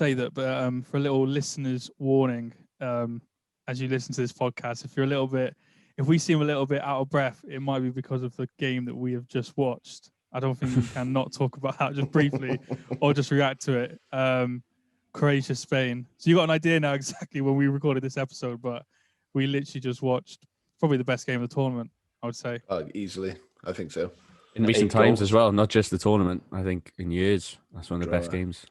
say that, but for a little listeners' warning, as you listen to this podcast, if we seem a little bit out of breath, it might be because of the game that we have just watched. I don't think we can not talk about that just briefly or just react to it. Croatia, Spain. So you got an idea now exactly when we recorded this episode, but we literally just watched probably the best game of the tournament, I would say. Easily. I think so. In recent times as well, not just the tournament. I think in years, that's one of the best games.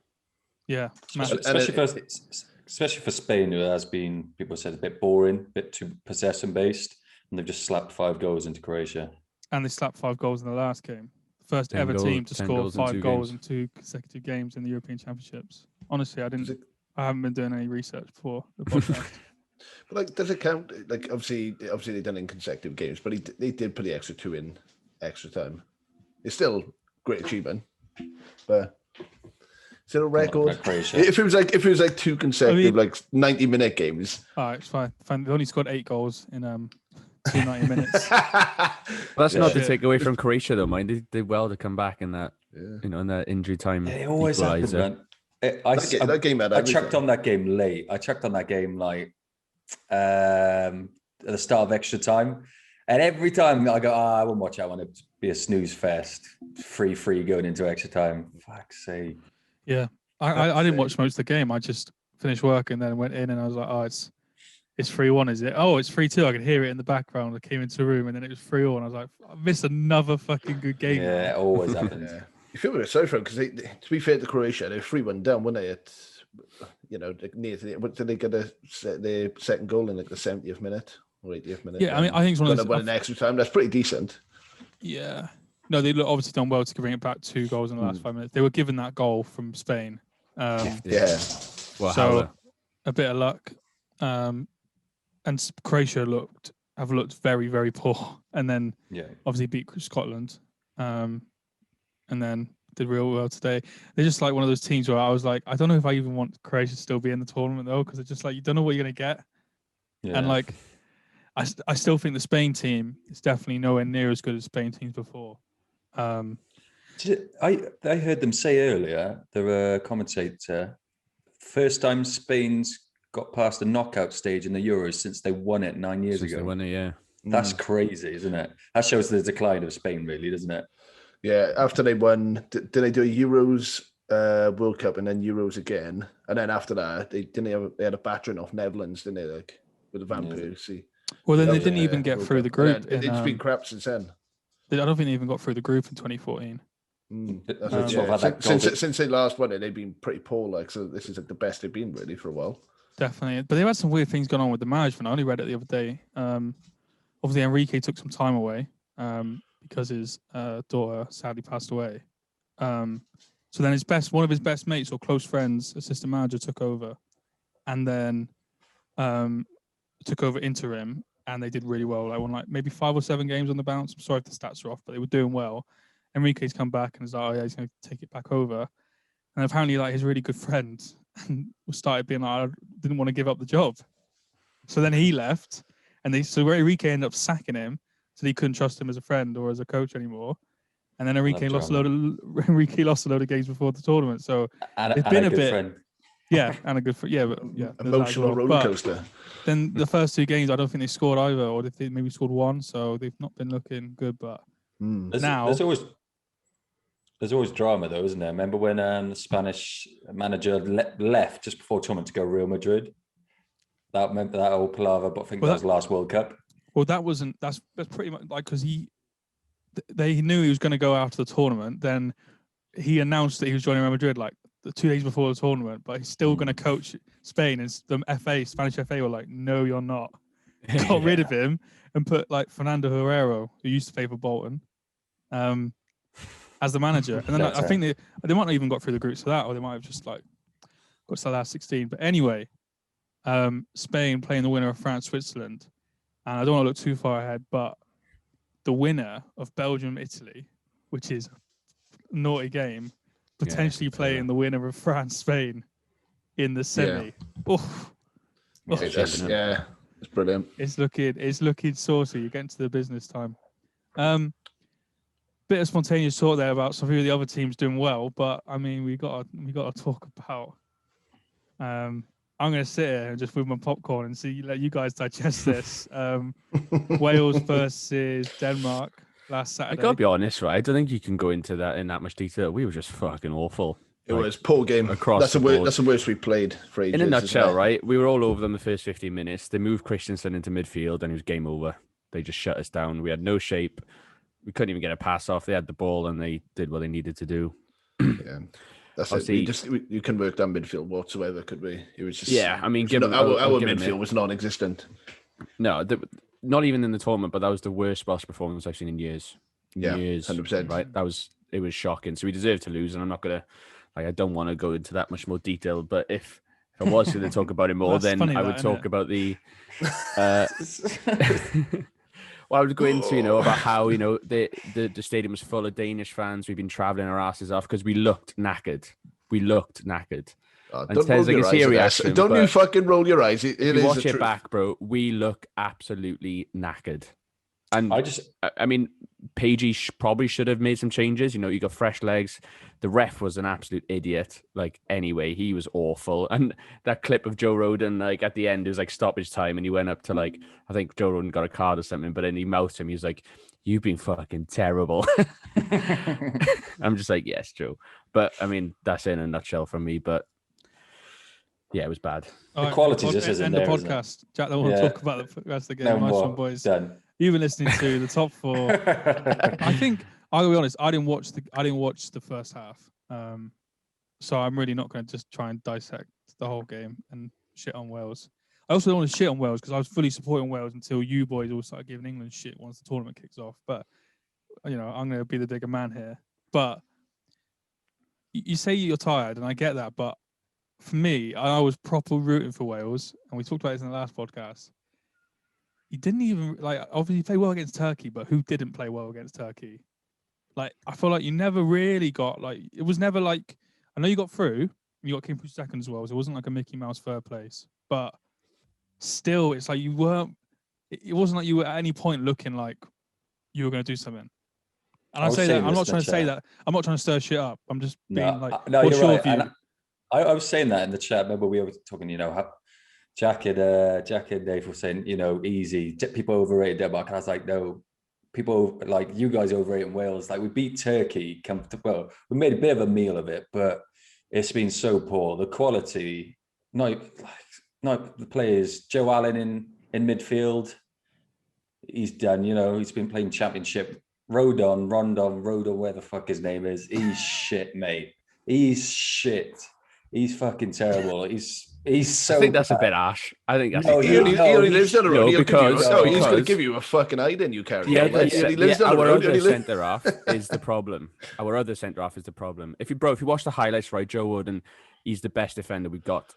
Yeah. Especially for Spain, who has been, people said, a bit boring, a bit too possession-based, and they've just slapped 5 goals into Croatia. And they slapped 5 goals in the last game. First ever team to score 5 goals in 2 consecutive games in the European Championships. Honestly, I haven't been doing any research before the podcast. But like, does it count? Like, obviously they've done it in consecutive games, but they did put the extra 2 in extra time. It's still great achievement, but is it a record? If it was like 2 consecutive, like 90-minute games. All right, it's fine. They only scored 8 goals in 2 90 minutes. That's not to take away from Croatia, though. Mind they did well to come back in that, in that injury time. It always happens, man. I checked on that game late. I checked on that game like at the start of extra time, and every time I go, I won't watch that one. It'd be a snooze fest. 3-3 going into extra time. Fuck's sake. Yeah, I didn't watch most of the game. I just finished work and then went in, and I was like, oh, it's 3-1, is it? Oh, it's 3-2. I could hear it in the background. I came into the room and then it was 3-0, and I was like, I missed another fucking good game. Yeah, it always happens. Yeah. You feel a bit sorry for them because to be fair to Croatia, they were 3-1 down, weren't they? Near to did they get their second goal in like the 70th minute or 80th minute? Yeah, I mean, I think it's one of those. An extra time. That's pretty decent. Yeah. No, they obviously done well to bring it back 2 goals in the last 5 minutes. They were given that goal from Spain. Yeah. Well, so a bit of luck. And Croatia have looked very, very poor, and then obviously beat Scotland, and then did real well today. They're just like one of those teams where I was like, I don't know if I even want Croatia to still be in the tournament though, because it's just like you don't know what you're gonna get, and like I still think the Spain team is definitely nowhere near as good as Spain teams before. I heard them say earlier, the commentator, first time Spain's got past the knockout stage in the Euros since they won it 9 years ago. They won it, yeah. That's crazy, isn't it? That shows the decline of Spain, really, doesn't it? Yeah, after they won, did they do a Euros World Cup and then Euros again? And then after that, they had a battering off Netherlands, didn't they? Like with the Van Persie. Well, then they didn't even get through the group. It's been crap since then. I don't think they even got through the group in 2014. Since they last won it, they've been pretty poor. Like, so this is like the best they've been really for a while. Definitely, but they've had some weird things going on with the management. I only read it the other day. Obviously, Enrique took some time away because his daughter sadly passed away. So then one of his best mates or close friends, assistant manager, took over, and then took over interim, and they did really well. Like won maybe 5 or 7 games on the bounce. I'm sorry if the stats are off, but they were doing well. Enrique's come back and is like, oh yeah, he's going to take it back over, and apparently like his really good friend started being like, I didn't want to give up the job. So then he left, and Enrique ended up sacking him, so he couldn't trust him as a friend or as a coach anymore. And then Enrique lost a load of games before the tournament. So it's been a bit friend. Yeah, and a good friend. Yeah, but yeah, emotional roller coaster. Then the first 2 games, I don't think they scored either, or they maybe scored 1. So they've not been looking good. But now there's always drama, though, isn't there? Remember when the Spanish manager left just before tournament to go Real Madrid? Remember that old palaver, but I think that was last World Cup. Well, that's pretty much like because they knew he was going to go after the tournament. Then he announced that he was joining Real Madrid like the 2 days before the tournament, but he's still going to coach Spain. And the Spanish FA were like, no, you're not. Got rid of him and put like Fernando Herrero, who used to play for Bolton, as the manager. And then I think they might not even got through the groups for that, or they might have just like got to the last 16. But anyway, Spain playing the winner of France, Switzerland. And I don't want to look too far ahead, but the winner of Belgium, Italy, which is a naughty game, potentially playing the winner of France, Spain in the semi. Yeah. It's brilliant. It's looking saucy. You're getting to the business time. Bit of spontaneous talk there about some of the other teams doing well, but I mean we got to talk about I'm going to sit here and just with my popcorn and let you guys digest this. Wales versus Denmark last Saturday. I gotta be honest, right? I don't think you can go into that in that much detail. We were just fucking awful. It was poor game across the board. That's the worst we played for ages. In a nutshell, right? We were all over them the first 15 minutes. They moved Christensen into midfield and it was game over. They just shut us down. We had no shape. We couldn't even get a pass off. They had the ball and they did what they needed to do. Yeah. That's it. You couldn't work down midfield whatsoever, could we? It was just I mean, our midfield was non-existent. No, not even in the tournament, but that was the worst Welsh performance I've seen in years. Years, 100%. Right? It was shocking. So we deserved to lose, and I'm not gonna I don't want to go into that much more detail. But if I was going to talk about it more, then I would talk about the. Well, I would go into, about how, the stadium was full of Danish fans. We've been traveling our asses off because we looked knackered. Don't roll your eyes. Don't you fucking roll your eyes. If you watch it back, bro, we look absolutely knackered. And I mean, Pagey probably should have made some changes. You got fresh legs. The ref was an absolute idiot. Anyway, he was awful. And that clip of Joe Roden, at the end, it was stoppage time, and he went up to I think Joe Roden got a card or something, but then he mouthed him. He was like, "You've been fucking terrible." I'm just like, yes, Joe. But I mean, that's in a nutshell from me. But yeah, it was bad. The quality just isn't there. End the podcast. Jack, don't want to talk about the rest of the game. Nice one, boys. Done. You've been listening to the top four. I think I'll be honest. I didn't watch the first half, so I'm really not going to just try and dissect the whole game and shit on Wales. I also don't want to shit on Wales because I was fully supporting Wales until you boys all started giving England shit once the tournament kicks off. But I'm going to be the bigger man here. But you say you're tired, and I get that. But for me, I was proper rooting for Wales, and we talked about this in the last podcast. He didn't even obviously play well against Turkey, but who didn't play well against Turkey? I feel like you never really got it was never I know you got through, you came through second as well, so it wasn't like a Mickey Mouse third place, but still, it's you weren't. It wasn't like you were at any point looking like you were going to do something. And I say that I'm not trying to say that. I'm not trying to stir shit up. I'm just being no, what's your view? And I was saying that in the chat. Remember we were talking, how Jack and Dave were saying, easy. People overrated Denmark. And I was like, no, people you guys overrating Wales. We beat Turkey. Well, we made a bit of a meal of it, but it's been so poor. The quality, not the players. Joe Allen in midfield. He's done. He's been playing championship. Rondon, where the fuck his name is. He's shit, mate. He's shit. He's fucking terrible. He's so. I think that's a bit harsh. I think that's. He only lives on the road. He's going to give you a fucking eye, then you carry. Our other centre half is the problem. Our other centre half is the problem. If you watch the highlights, right, Joe Woden, he's the best defender we've got,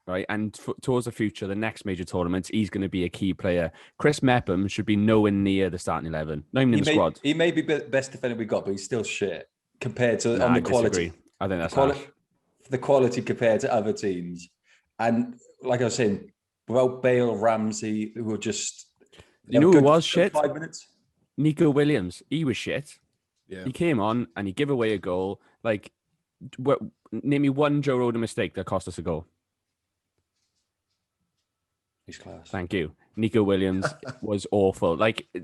right? And towards the future, the next major tournaments, he's going to be a key player. Chris Mepham should be nowhere near the starting 11, not even in the squad. He may be the best defender we got, but he's still shit compared to on the quality. I think that's harsh. The quality compared to other teams. And like I was saying, without Bale, Ramsey, who were just... who was shit? 5 minutes? Nico Williams. He was shit. Yeah. He came on and he gave away a goal. Name me one Joe Roden mistake that cost us a goal. He's class. Thank you. Nico Williams was awful.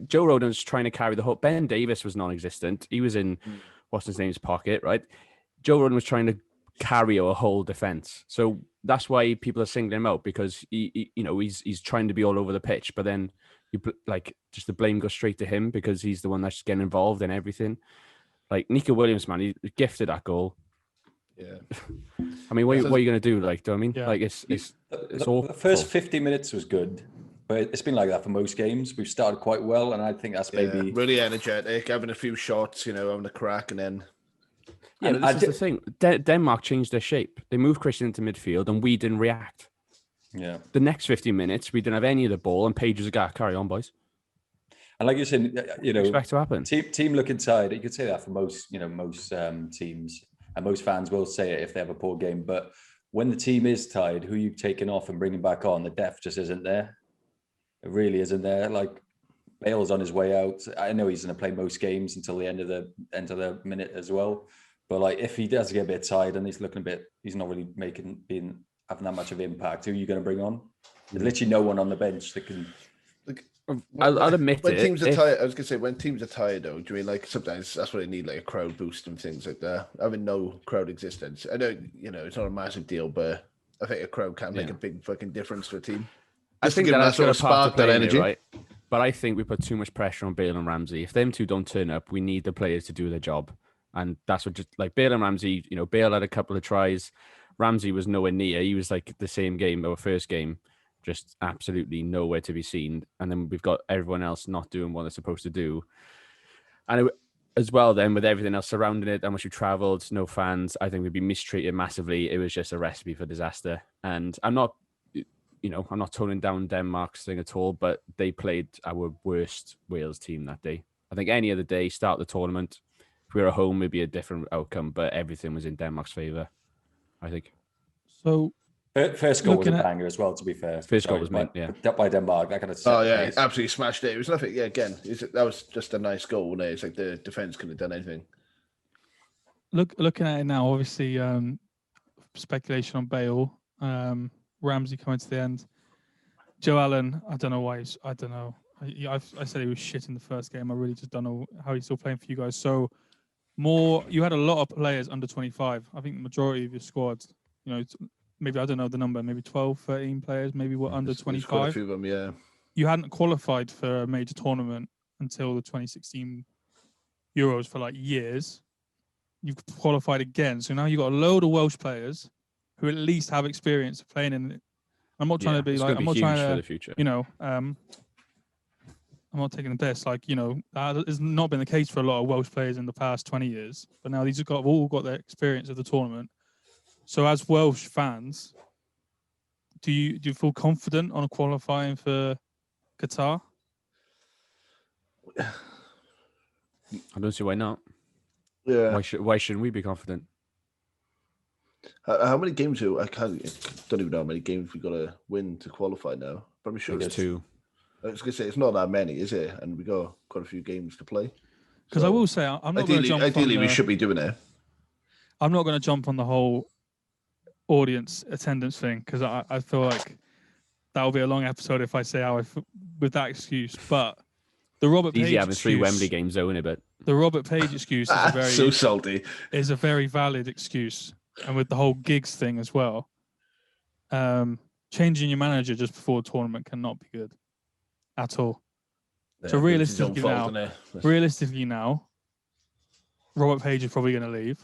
Joe Roden was trying to carry the whole... Ben Davis was non-existent. He was in, what's his name's pocket, right? Joe Roden was trying to carry our whole defense. So that's why people are singling him out, because he's trying to be all over the pitch, but then just the blame goes straight to him because he's the one that's getting involved in everything. Nico Williams, man, he gifted that goal. Yeah. I mean, what are you going to do? Do you know what I mean? Yeah. It's awful. The first 50 minutes was good, but it's been like that for most games. We've started quite well, and I think that's maybe really energetic, having a few shots, having a crack, and then. Yeah, but this is the thing. Denmark changed their shape. They moved Christian into midfield, and we didn't react. Yeah. The next 15 minutes, we didn't have any of the ball, and Page was a carry on, boys. And like you said, expect to happen. Team looking tired. You could say that for most teams, and most fans will say it if they have a poor game. But when the team is tired, who you taking off and bringing back on, the depth just isn't there. It really isn't there. Bale's on his way out. I know he's going to play most games until the end of the minute as well. But if he does get a bit tired and he's looking he's not really being having that much of impact, who are you going to bring on? There's literally no one on the bench that can. I'll admit when it. Teams are tired, I was gonna say when teams are tired though, do you mean like sometimes that's what they need, like a crowd boost and things like that? Having no crowd existence, I know it's not a massive deal, but I think a crowd can make a big fucking difference to a team. I think that's sort of spark that energy, right? But I think we put too much pressure on Bale and Ramsey. If them two don't turn up, we need the players to do their job, and that's what just like Bale and Ramsey. Bale had a couple of tries, Ramsey was nowhere near. He was like the same game, our first game. Just absolutely nowhere to be seen. And then we've got everyone else not doing what they're supposed to do. And as well, then with everything else surrounding it, how much we travelled, no fans, I think we'd be mistreated massively. It was just a recipe for disaster. And I'm not toning down Denmark's thing at all, but they played our worst Wales team that day. I think any other day, start the tournament, if we were at home, it'd be a different outcome, but everything was in Denmark's favour, I think. So first goal was a banger as well, to be fair. First goal was meant, yeah. By Denmark, that kind of absolutely smashed it. It was nothing. Yeah, again, that was just a nice goal, wasn't it? It's like the defence couldn't have done anything. Looking at it now, obviously, speculation on Bale, Ramsey coming to the end. Joe Allen, I don't know why. I don't know. I said he was shit in the first game. I really just don't know how he's still playing for you guys. So you had a lot of players under 25. I think the majority of your squad, maybe, I don't know the number, maybe 12, 13 players, maybe were under 25. Quite a few of them, yeah. You hadn't qualified for a major tournament until the 2016 Euros for like years. You've qualified again. So now you've got a load of Welsh players who at least have experience of playing in it. I'm not trying to be like, I'm not trying to, for the future. I'm not taking the piss. Like, that has not been the case for a lot of Welsh players in the past 20 years. But now these have all got their experience of the tournament. So as Welsh fans, do you feel confident on qualifying for Qatar? I don't see why not. Yeah. Why shouldn't we be confident? How many games don't even know how many games we got to win to qualify now. Probably sure it's 2. I was going to say it's not that many, is it? And we got quite a few games to play. Because I will say, I'm not going to jump. Ideally, we should be doing it. I'm not going to jump on the whole audience attendance thing because I feel like that will be a long episode if I say with that excuse. But the Robert Page easy having excuse, 3 Wembley games, though, isn't it? But the Robert Page excuse is so salty. Is a very valid excuse, and with the whole gigs thing as well, changing your manager just before a tournament cannot be good at all. Yeah, so realistically now, Robert Page is probably going to leave.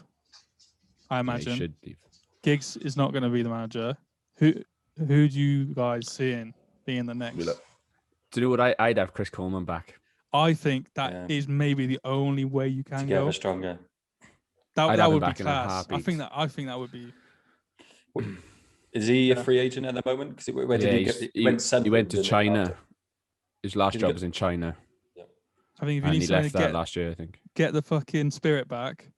I imagine. He should leave. Giggs is not going to be the manager. Who do you guys see being the next? Do you know what? I'd have Chris Coleman back. I think that is maybe the only way you can go. Stronger. That would be class. I think that would be. Is he a free agent at the moment? Because he went to China. His last job was in China. Yeah. I think if you need he left that last year, I think. Get the fucking spirit back.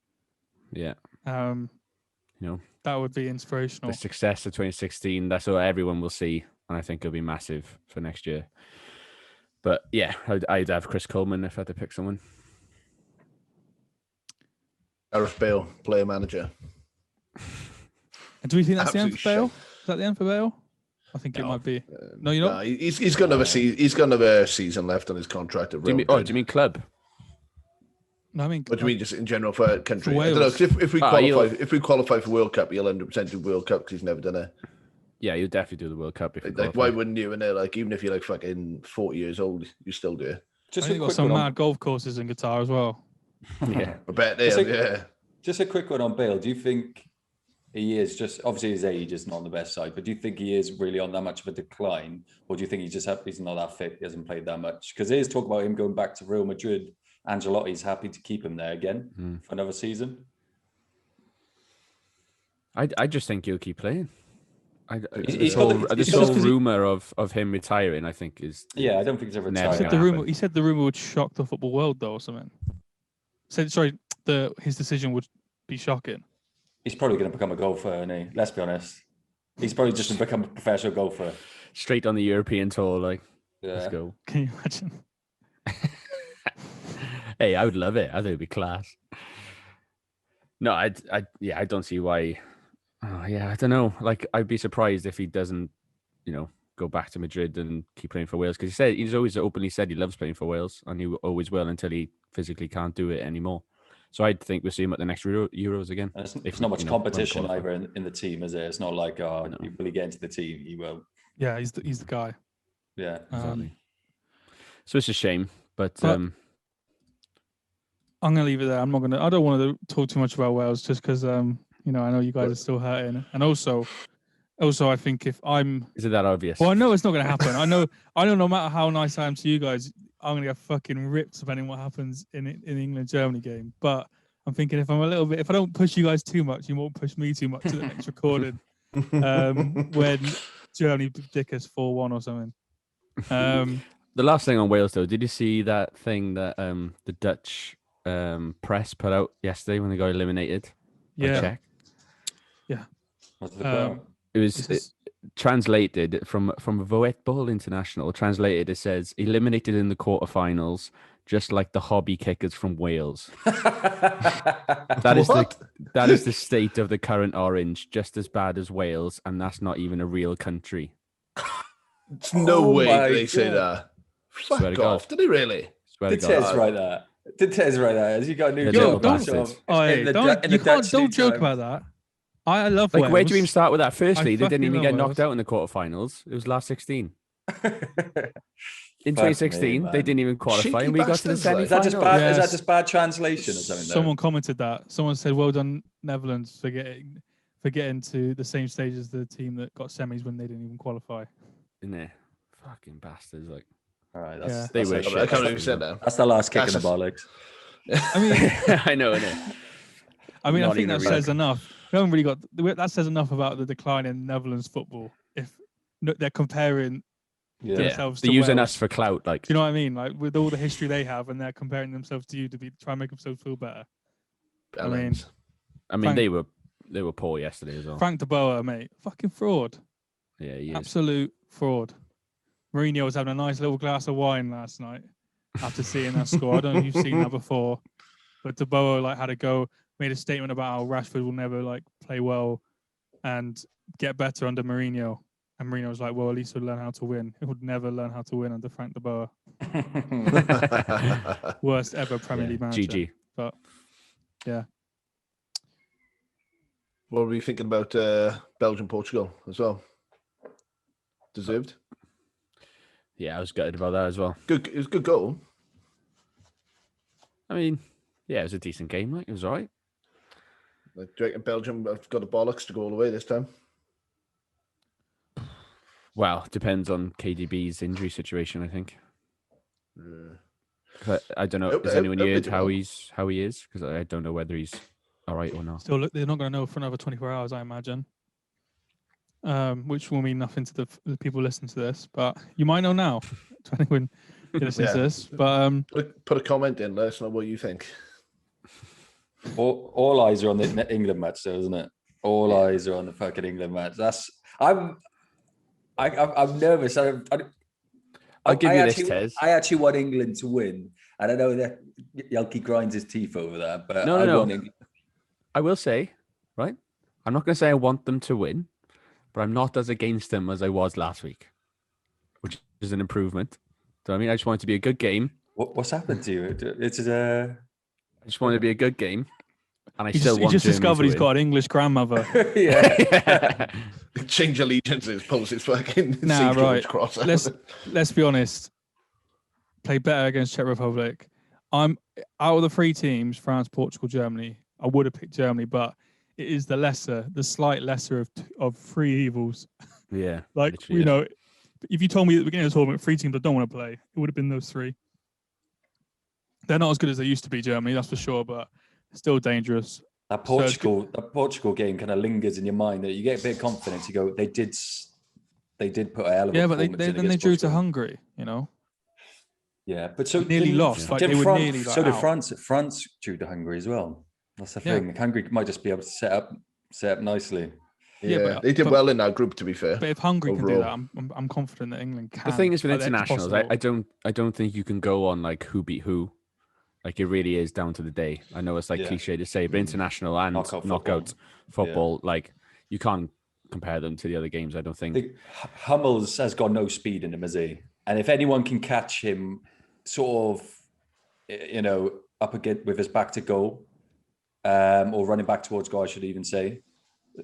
Yeah. That would be inspirational. The success of 2016, that's what everyone will see, and I think it'll be massive for next year. But yeah, I'd have Chris Coleman if I had to pick someone. Gareth Bale, player manager. And do we think that's the end for Bale? Is that the end for Bale? I think it might be. No, you're not. He's got another season. He's got another season left on his contract. Do you mean club? No, I mean. What do you mean, just in general for country? For I don't know. If we qualify for World Cup, he'll 100% do World Cup because he's never done it. Yeah, you'll definitely do the World Cup. Why wouldn't you? And like, even if you're like fucking 40 years old, you still do it. Just got some mad golf courses in Qatar as well. Yeah, I bet they have. Yeah. Just a quick one on Bale. Do you think he is just obviously his age is not on the best side, but do you think he is really on that much of a decline, or do you think he's not that fit? He hasn't played that much because there is talk about him going back to Real Madrid. Ancelotti's happy to keep him there again for another season. I just think he'll keep playing. This whole rumor of him retiring, I think, is I don't think he's ever retired. He said the rumor would shock the football world, though, or something. His decision would be shocking. He's probably going to become a golfer, isn't he? Let's be honest. He's probably just going to become a professional golfer. Straight on the European tour, let's go. Can you imagine? Hey, I would love it. I think it'd be class. No, I don't see why Oh, yeah, I don't know. Like, I'd be surprised if he doesn't, go back to Madrid and keep playing for Wales, because he's always openly said he loves playing for Wales, and he always will until he physically can't do it anymore. So I think we'll see him at the next Euros again. It's not much competition either in the team, is it? It's not like, will he get into the team? He won't. Yeah, he's the guy. Yeah, exactly. So it's a shame, but I'm gonna leave it there. I don't want to talk too much about Wales, just because I know you guys are still hurting, and also I think if I'm, is it that obvious? Well, I know it's not gonna happen. I know no matter how nice I am to you guys, I'm gonna get fucking ripped depending on what happens in England-Germany game. But I'm thinking if I don't push you guys too much, you won't push me too much to the next recording. When Germany dick us 4-1 or something. The last thing on Wales, though, did you see that thing that the Dutch press put out yesterday when they got eliminated? Yeah. Czech? Yeah. What's the quote? It was translated from VARguably International. Translated, it says, eliminated in the quarterfinals, just like the hobby kickers from Wales. That is the state of the current orange, just as bad as Wales, and that's not even a real country. No way did they say that. Fuck off. Did he really? Did Tez write that? Has he got a new job? Don't joke about that. I love Wales. Where do you even start with that? Firstly, they didn't even get knocked out in the quarterfinals. It was last 16. In 2016, they didn't even qualify, and we got to the semi-final. Is that just bad translation or something? Someone commented that. Someone said, "Well done, Netherlands, for getting to the same stage as the team that got semis when they didn't even qualify." In there, fucking bastards! Like, all right, they were. I can't believe you said that. That's the last kick in the bollocks. I mean, I know. I think that says enough. We haven't really got that. Says enough about the decline in Netherlands football. If they're comparing themselves to using Wales. Us for clout, like, do you know what I mean? Like, with all the history they have, and they're comparing themselves to you to try and make themselves feel better. I mean, they were poor yesterday as well. Frank de Boer, mate, fucking fraud. Yeah, he is. Absolute fraud. Mourinho was having a nice little glass of wine last night after seeing that score. I don't know if you've seen that before, but de Boer had a go, made a statement about how Rashford will never play well and get better under Mourinho. And Mourinho was like, well, at least he'll learn how to win. He would never learn how to win under Frank de Boer. Worst ever Premier League manager. GG. But, yeah. What were we thinking about Belgium-Portugal as well? Deserved? Yeah, I was gutted about that as well. Good. It was a good goal. I mean, yeah, it was a decent game. It was all right. Do you reckon Belgium have got the bollocks to go all the way this time? Well, depends on KDB's injury situation, I think. I don't know. Has anyone heard how he is? Because I don't know whether he's all right or not. Still, they're not going to know for another 24 hours, I imagine. Which will mean nothing to the people listening to this, but you might know now. To anyone listening to this, but put a comment in. Let us know what you think. All eyes are on the England match, though, isn't it? All eyes are on the fucking England match. I'm nervous. I'll give you this, Tez. I actually want England to win, and I know that Yelky grinds his teeth over that. But no. I will say, right? I'm not going to say I want them to win, but I'm not as against them as I was last week, which is an improvement. So I mean, I just want it to be a good game. What's happened to you? I just want it to be a good game, and he just discovered he's got an English grandmother. Yeah. Change allegiances, pulls his fucking right. cross. Let's be honest. Play better against Czech Republic. I'm out of the three teams: France, Portugal, Germany. I would have picked Germany, but it is the slight lesser of three evils. Yeah, if you told me at the beginning of the tournament 3 teams I don't want to play, it would have been those 3. They're not as good as they used to be, Germany, that's for sure, but still dangerous. That Portugal game kind of lingers in your mind. That you get a bit of confidence. You go, they did put a hell of a performance in. Then they drew to Hungary, you know. Yeah, but so nearly lost. Like, they were nearly so did France. France drew to Hungary as well. That's the thing. Hungary might just be able to set up nicely. Yeah, they did well in that group, to be fair. But if Hungary can do that, I'm confident that England can. The thing is with internationals, I don't think you can go on like who beat who. Like, it really is down to the day. I know it's cliche to say, but international and knockout football, like, you can't compare them to the other games, I don't think. Hummels has got no speed in him, has he? And if anyone can catch him sort of, up again with his back to goal, or running back towards goal, I should even say,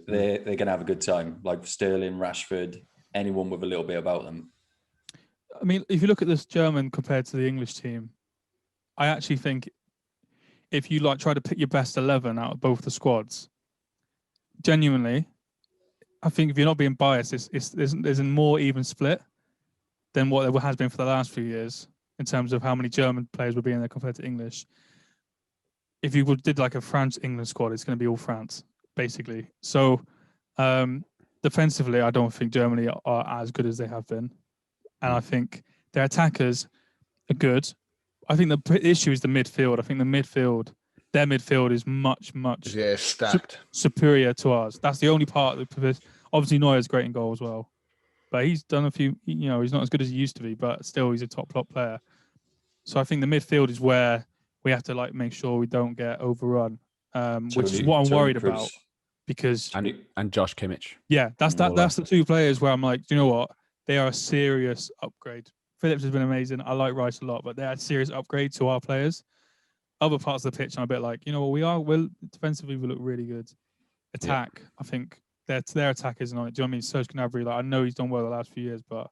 they're going to have a good time. Like Sterling, Rashford, anyone with a little bit about them. I mean, if you look at this German compared to the English team, I actually think if you try to pick your best 11 out of both the squads, genuinely, I think if you're not being biased, there's a more even split than what there has been for the last few years in terms of how many German players will be in there compared to English. If you did like a France-England squad, it's going to be all France, basically. So defensively, I don't think Germany are as good as they have been. And I think their attackers are good. I think the issue is the midfield. I think their midfield is much stacked, superior to ours. That's the only part that obviously Neuer's great in goal as well, but he's done a few. He's not as good as he used to be, but still he's a top player. So I think the midfield is where we have to make sure we don't get overrun, which is what I'm worried about. Because and Josh Kimmich. Yeah, that's the two players where I'm like, do you know what? They are a serious upgrade. Phillips has been amazing. I like Rice a lot, but they're a serious upgrade to our players. Other parts of the pitch, I'm a bit like, we're defensively, we look really good. Attack, I think their attack isn't on it. Do you know what I mean? Serge Gnabry, I know he's done well the last few years, but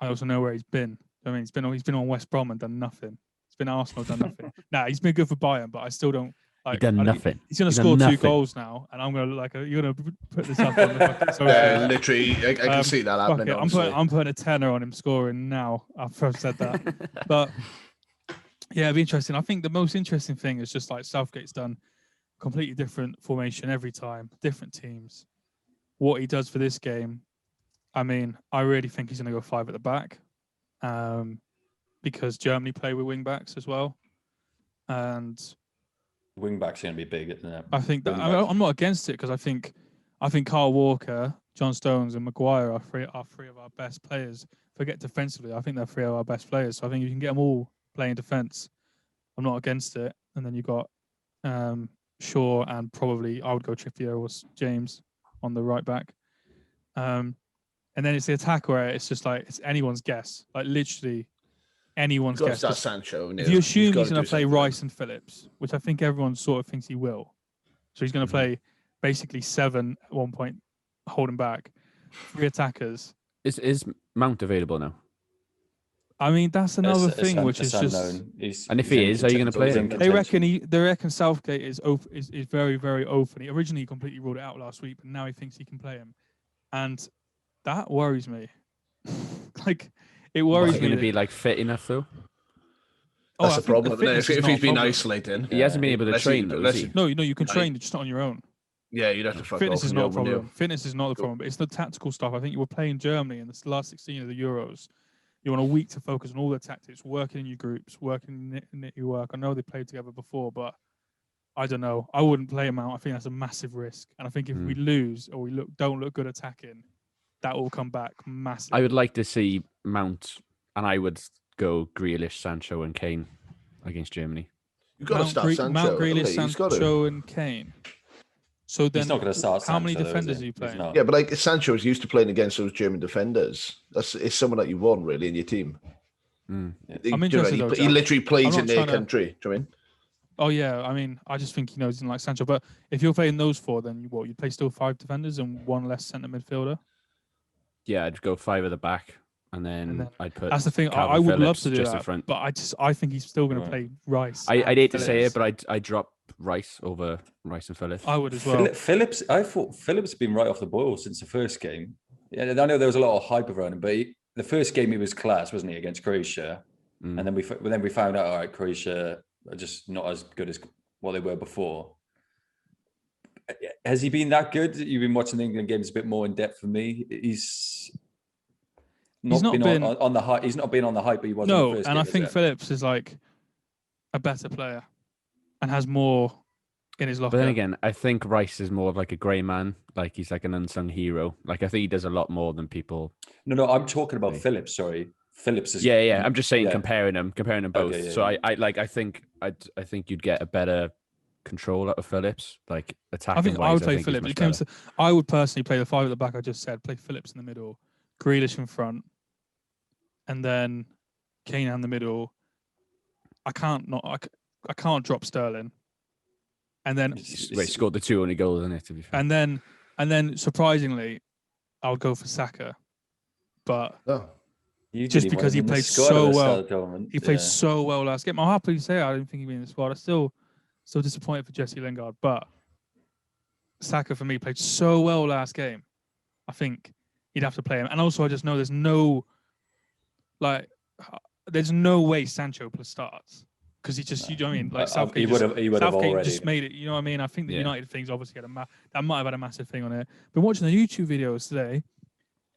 I also know where he's been. I mean, he's been on West Brom and done nothing. He's been at Arsenal, done nothing. He's been good for Bayern, but I still don't. He's done nothing. He's going to score 2 goals now, and I'm going to you're going to put this up on the fucking social. Yeah, literally, I can see that happening. I'm putting a tenner on him scoring now. I've first said that, but yeah, it'd be interesting. I think the most interesting thing is just Southgate's done completely different formation every time, different teams. What he does for this game, I mean, I really think he's going to go 5 at the back, because Germany play with wing backs as well, and wing backs going to be big, isn't it? I think that I'm not against it, because I think Kyle Walker, John Stones, and Maguire are three of our best players. Forget defensively, I think they're 3 of our best players. So I think if you can get them all playing defense, I'm not against it. And then you got Shaw, and probably I would go Trippier or James on the right back. And then it's the attack where it's just it's anyone's guess, literally anyone's guess. That's Sancho. If you assume he's going to play Rice and Phillips, which I think everyone sort of thinks he will, so he's going to play basically 7 at one point, holding back 3 attackers. Is Mount available now? I mean, that's another thing, which is just. And if he is, are you going to play him? They reckon Southgate is very, very open. He originally completely ruled it out last week, but now he thinks he can play him, and that worries me. It worries me. Is he going to be fit enough though? That's the problem. If he's been isolating, he hasn't been able to train. No, you can train, just not on your own. Yeah, you'd have to fuck Fitness off. is not a problem. Fitness is not the problem, but it's the tactical stuff. I think you were playing Germany in the last 16 of the Euros. You want a week to focus on all the tactics, working in your groups, working in your work. I know they played together before, but I don't know. I wouldn't play him out. I think that's a massive risk. And I think if we lose or we don't look good attacking, that will come back massive. I would like to see Mount, and I would go Grealish, Sancho, and Kane against Germany. You've got to start Sancho. Mount Grealish, Sancho, and Kane. So then, he's not going to start. How many defenders are you playing? Yeah, but Sancho is used to playing against those German defenders. It's someone that you want really in your team. I'm interested. He literally plays in their country. Do you know what I mean? Oh yeah, I mean, I just think he knows he doesn't like Sancho. But if you're playing those 4, then you play still 5 defenders and 1 less centre midfielder. Yeah, I'd go 5 at the back, and then I'd put. That's the thing. I would love to do that, but I think he's still going to play Rice. I'd hate to say it, but I'd drop Rice over Rice and Phillips. I would as well. Phillips, I thought Phillips had been right off the boil since the first game. Yeah, I know there was a lot of hype around him, but the first game he was class, wasn't he, against Croatia? And then we found out, all right, Croatia are just not as good as what they were before. Has he been that good? You've been watching the England games a bit more in depth for me. He's not been on the hype. He's not been on the hype, but he was. No, in the first and game, I think Phillips is a better player and has more in his locker. But then again, I think Rice is more of a grey man. He's an unsung hero. I think he does a lot more than people. No, I'm talking about Phillips. Sorry, Phillips is. Yeah. I'm just saying comparing them both. Okay, so I think you'd get a better control out of Phillips. Like attacking. I think wise, I would play think he's Phillips. much better. I would personally play the 5 at the back. I just said play Phillips in the middle, Grealish in front, and then Kane in the middle. I can't drop Sterling. And then he scored the 2 only goals, isn't it? To be fair. And then surprisingly, I'll go for Saka, but just because he played so well, he played so well last game. I'll happily say I didn't think he'd be in the squad. I'm still disappointed for Jesse Lingard, but Saka for me played so well last game. I think you'd have to play him, and also I just know there's no way Sancho starts. Because he just, you know what I mean? Like Southgate, he would have already just made it. You know what I mean? I think the United thing's obviously that might have had a massive thing on it. Been watching the YouTube videos today.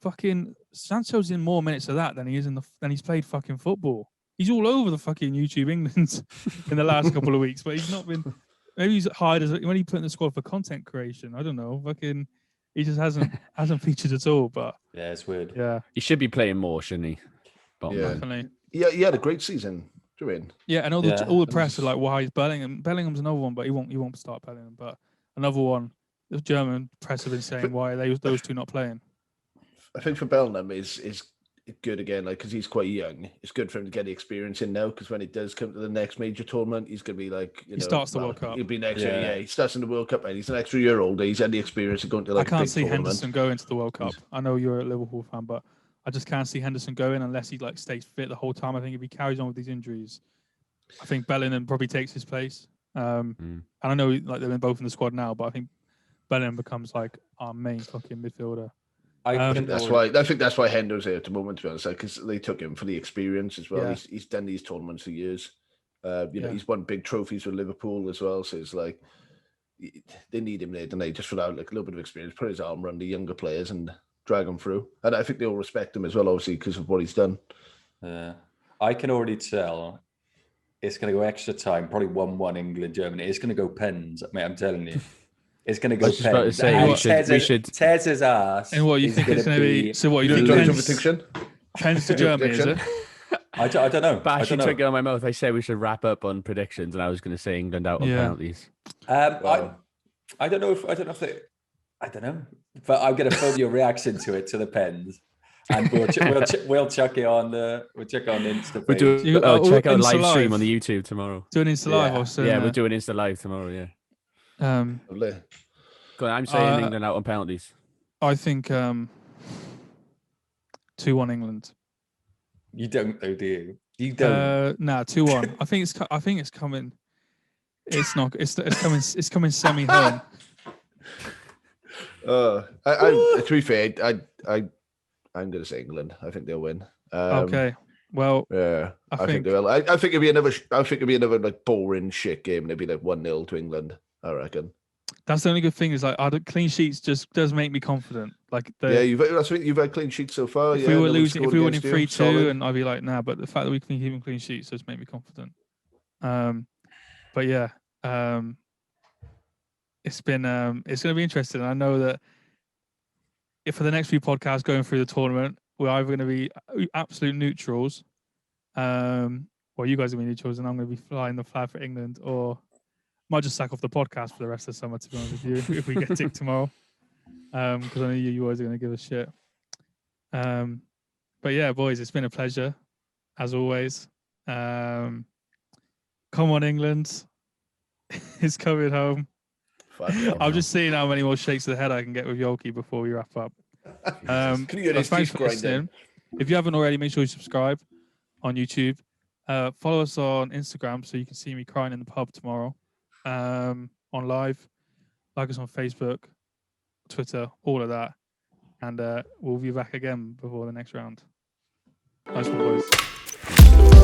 Fucking Sancho's in more minutes of that than he is than he's played fucking football. He's all over the fucking YouTube England in the last couple of weeks, but he's not been. Maybe he's hired as when he put in the squad for content creation. I don't know. Fucking, he just hasn't featured at all. But yeah, it's weird. Yeah, he should be playing more, shouldn't he? Definitely. Yeah, he had a great season. Yeah, and all the press are like, "Why is Bellingham? Bellingham's another one, but he won't start Bellingham." But another one, the German press have been saying, "Why are those two not playing?" I think for Bellingham is good again, like because he's quite young. It's good for him to get the experience in now, because when it does come to the next major tournament, he's going to be like, he starts the World Cup. He'll be next year. Yeah, he starts in the World Cup, and he's an extra year older. He's had the experience of going to like. I can't see Henderson go into the World Cup. I know you're a Liverpool fan, but I just can't see Henderson going unless he stays fit the whole time. I think if he carries on with these injuries, I think Bellingham probably takes his place. And I know they're both in the squad now, but I think Bellingham becomes like our main fucking midfielder. I think that's why Hendo's here at the moment, to be honest, because they took him for the experience as well. Yeah. He's done these tournaments for years. You know, he's won big trophies with Liverpool as well. So it's like they need him there, don't they? Just for that, like a little bit of experience, put his arm around the younger players and drag them through. And I think they all respect him as well, obviously, because of what he's done. I can already tell it's going to go extra time, probably 1-1 England, Germany. It's going to go pens, mate, I'm telling you. It's going to go pens. Tears his ass. And what, you think it's going to be... So what, you think pens to Germany, is it? I don't know. But actually, took it on my mouth. I said we should wrap up on predictions, and I was going to say England out on penalties. I don't know if they... I don't know. But I'm going to film your reaction to the pens. And we'll chuck it on check on Insta page. Check out live stream on the YouTube tomorrow. Do an Insta live also. Yeah, we'll do an Insta live tomorrow. Yeah. I'm saying England out on penalties. I think 2-1 England. You don't though, do you? You don't. 2-1. I think it's coming. It's not. It's coming. It's coming semi home. To be fair, I'm going to say England. I think they'll win. Okay. Well, yeah, I think they will. I think it'll be another like boring shit game. It'll be like 1-0 to England, I reckon. That's the only good thing is like clean sheets just does make me confident. Like you've had clean sheets so far. If we were losing, if we were winning 3-2, and I'd be like, nah. But the fact that we can keep clean sheets does make me confident. But yeah, it's going to be interesting. I know that if for the next few podcasts going through the tournament, we're either going to be absolute neutrals, well, you guys are going to be neutrals, and I'm going to be flying the flag for England, or might just sack off the podcast for the rest of the summer, to be honest with you, if we get ticked tomorrow. Because I know you guys are going to give a shit. But yeah, boys, it's been a pleasure, as always. Come on, England. It's coming home. I'm just seeing how many more shakes of the head I can get with Yolki before we wrap up. Thanks for listening. If you haven't already, make sure you subscribe on YouTube. Follow us on Instagram so you can see me crying in the pub tomorrow on live. Like us on Facebook, Twitter, all of that. And we'll be back again before the next round. Nice one, boys.